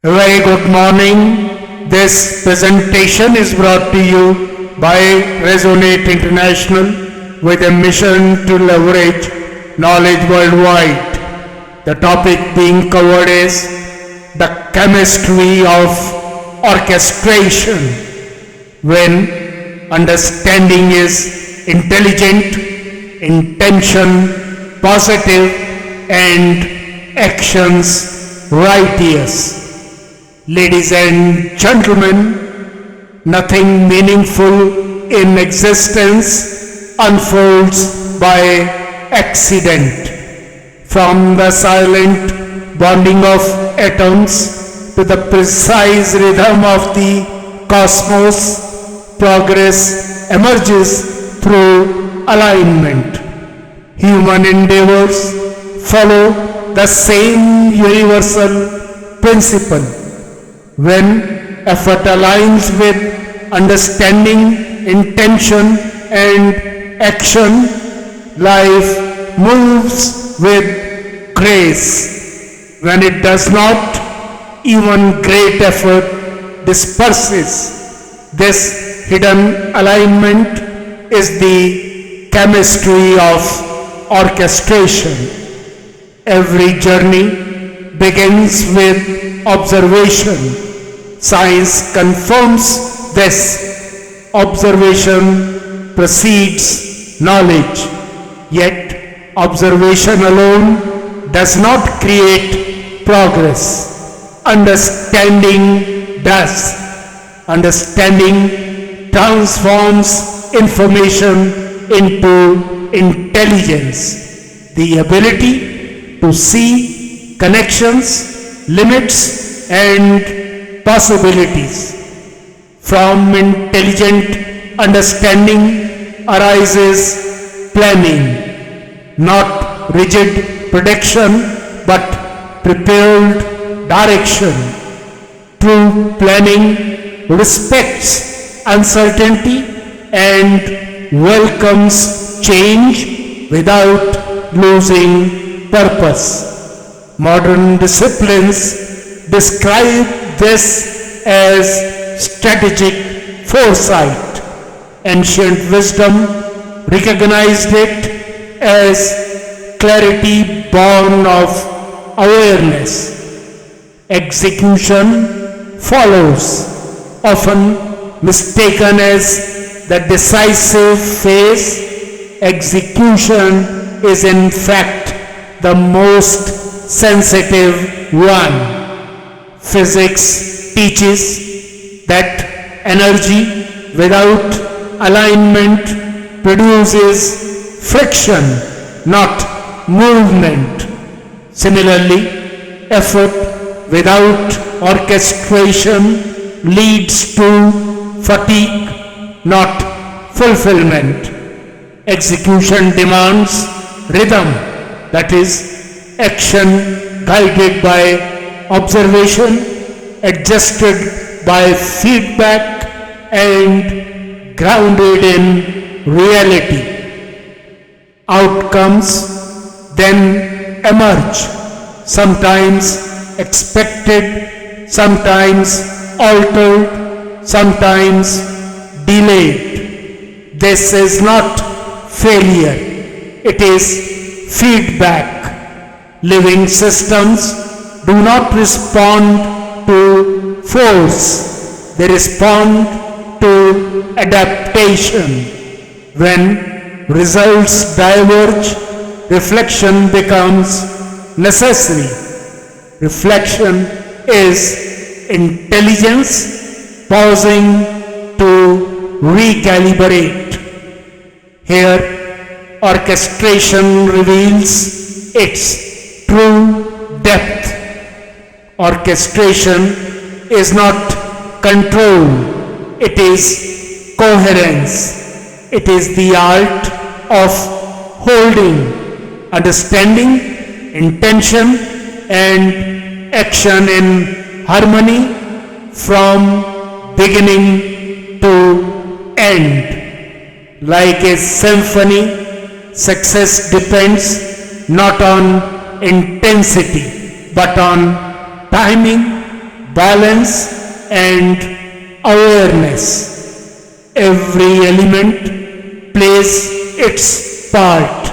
A very good morning. This presentation is brought to you by Resonate International with a mission to leverage knowledge worldwide. The topic being covered is the chemistry of orchestration. When understanding is intelligent, intention positive, and actions righteous. Ladies and gentlemen, nothing meaningful in existence unfolds by accident. From the silent bonding of atoms to the precise rhythm of the cosmos, progress emerges through alignment. Human endeavors follow the same universal principle. When effort aligns with understanding, intention, and action, life moves with grace. When it does not, even great effort disperses. This hidden alignment is the chemistry of orchestration. Every journey begins with observation. Science confirms this. Observation precedes knowledge. Yet, observation alone does not create progress. Understanding does. Understanding transforms information into intelligence. The ability to see connections, limits, and possibilities. From intelligent understanding arises planning, not rigid prediction but prepared direction. True planning respects uncertainty and welcomes change without losing purpose. Modern disciplines describe this as strategic foresight. Ancient wisdom recognized it as clarity born of awareness. Execution follows, often mistaken as the decisive phase. Execution is in fact the most sensitive one. Physics teaches that energy without alignment produces friction, not movement. Similarly, effort without orchestration leads to fatigue, not fulfillment. Execution demands rhythm, that is, action guided by observation, adjusted by feedback, and grounded in reality. Outcomes then emerge, sometimes expected, sometimes altered, sometimes delayed. This is not failure, it is feedback. Living systems do not respond to force, they respond to adaptation. When results diverge, reflection becomes necessary. Reflection is intelligence pausing to recalibrate. Here, orchestration reveals its true depth. Orchestration is not control, it is coherence. It is the art of holding understanding, intention, and action in harmony from beginning to end. Like a symphony, success depends not on intensity but on timing, balance, and awareness. Every element plays its part.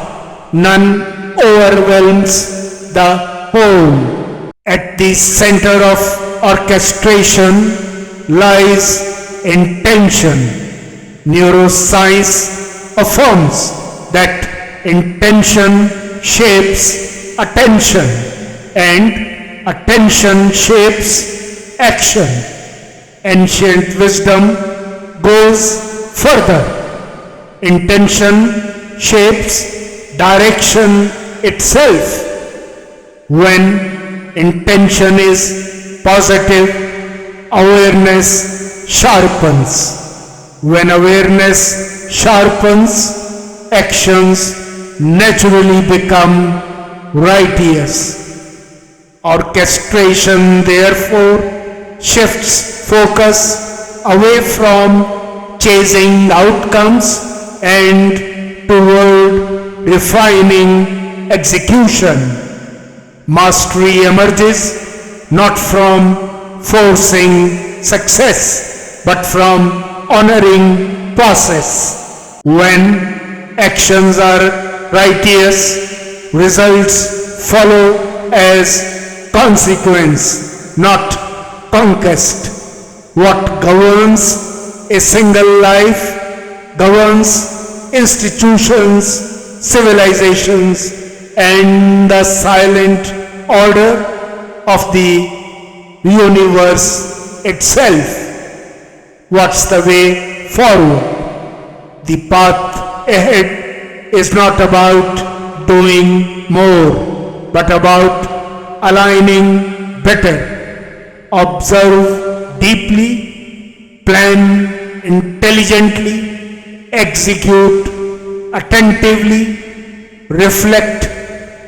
None overwhelms the whole. At the center of orchestration lies intention. Neuroscience affirms that intention shapes attention and attention shapes action. Ancient wisdom goes further. Intention shapes direction itself. When intention is positive, awareness sharpens. When awareness sharpens, actions naturally become righteous. Orchestration, therefore, shifts focus away from chasing outcomes and toward refining execution. Mastery emerges not from forcing success, but from honoring process. When actions are righteous, results follow as consequence, not conquest. What governs a single life governs institutions, civilizations, and the silent order of the universe itself. What's the way forward? The path ahead is not about doing more, but about aligning better. Observe deeply, plan intelligently, execute attentively, reflect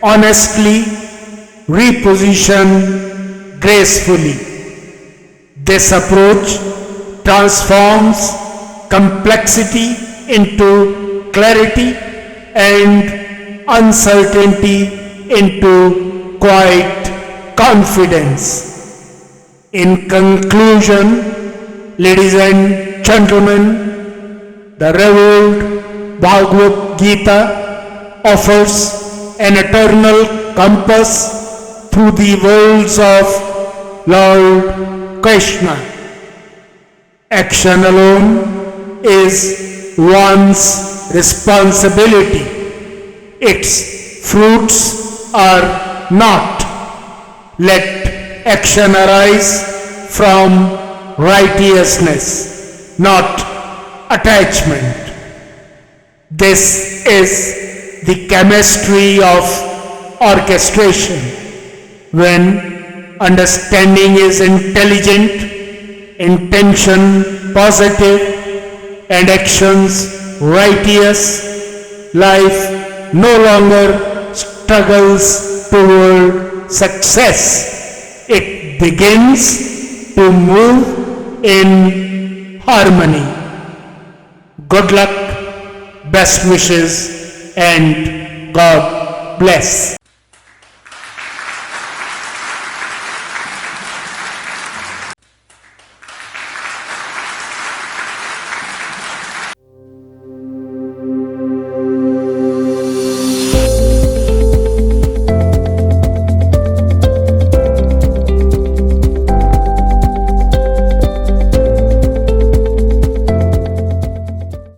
honestly, reposition gracefully. This approach transforms complexity into clarity and uncertainty into quiet confidence. In conclusion, ladies and gentlemen, the revealed Bhagavad Gita offers an eternal compass through the worlds of Lord Krishna. Action alone is one's responsibility. Its fruits are not. Let action arise from righteousness, not attachment. This is the chemistry of orchestration. When understanding is intelligent, intention positive, and actions righteous, life no longer struggles toward success. It begins to move in harmony. Good luck, best wishes, and God bless.